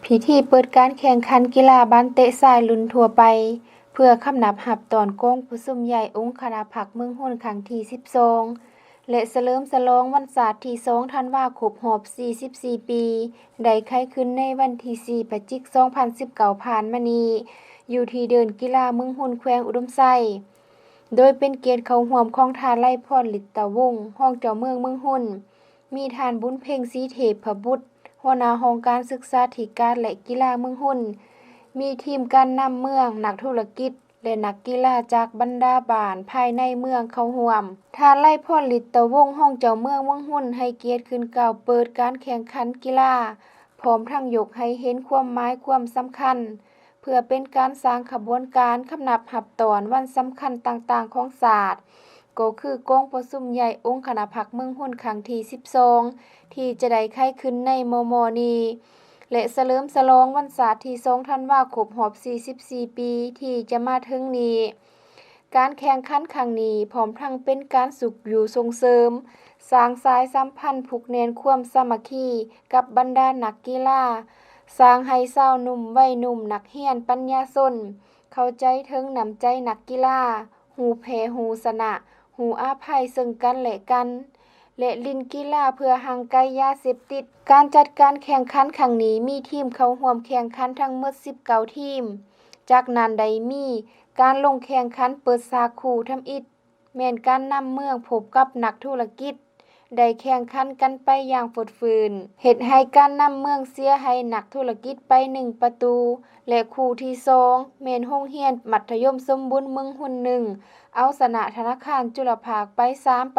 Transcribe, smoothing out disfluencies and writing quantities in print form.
พิธีเปิดการแข่งขันกีฬาบ้านเตะทรายรุ่นทั่วไปเพื่อคำนับรับตอนโก้งผู้ซุ่มใหญ่องค์คณะผักเมืองหุ้นครั้งที่12และเฉลิมฉลองวันศาสตร์ที่2ธันวาคมรอบ44 ปีได้ไขขึ้นในวันที่4พฤศจิกายน2019ผ่านมานี้อยู่ที่เดินกีฬาเมืองหุ้นแขวงอุดมไซโดยเป็นเกียรติเข้าร่วมของท่านไล่พรฤทธวงศ์รองเจ้าเมืองเมืองหุ้นมีท่านบุญเพ็งศรีเทพบุตรหัวหน้าห้องการศึกษาธิการและกีฬาเมืองหุ้นมีทีมการนำเมืองนักธุรกิจและนักกีฬาจากบรรดาบ้านภายในเมืองเข้าร่วมท่านไล่พรฤทธวงศ์รองเจ้าเมืองเมืองหุ้นให้เกียรติขึ้นกล่าวเปิดการแข่งขันกีฬาพร้อมทั้งยกให้เห็นความหมายความสำคัญเพื่อเป็นการสร้างขบวนการคำนับรับตอนวันสำคัญต่างๆของศาสตร์ก็คือกองประชุมใหญ่องค์คณะผักเมืองหุ้นครั้งที่12ที่จะได้ไขขึ้นในมม.นี้และเฉลิมฉลองวันศาสตร์ที่2ธันวาคมรอบ44 ปีที่จะมาถึงนี้การแข่งขันครั้งนี้พร้อมทั้งเป็นการสุขอยู่ส่งเสริมสร้างสายสัมพันธ์ผูกแน่นความสามัคคีกับบรรดานักกีฬาสร้างให้ชาวหนุ่มวัยหนุ่มนักเรียนปัญญาชนเข้าใจถึงน้ำใจนักกีฬาฮู้แพ้ฮู้ชนะฮู้อภัยซึ่งกันและกันและลิ้นกีฬาเพื่อห่างไกลยาเสพติดการจัดการแข่งขันครั้งนี้มีทีมเข้าร่วมแข่งขันทั้งหมด19ทีมจากนั้นได้มีการลงแข่งขันเปิดฉากคู่ทำอิฐแม่นการนำเมืองพบกับนักธุรกิจได้แข่งขันกันไปอย่างโฟดฟืนเฮ็ดให้การนำเมืองเสียให้นักธุรกิจไป1ประตูและคู่ที่2แม่นโรงเรียนมัธยมสมบูรณ์เมืองหุ้น1เอาชนะธนาคารจุลภาคไป3ประ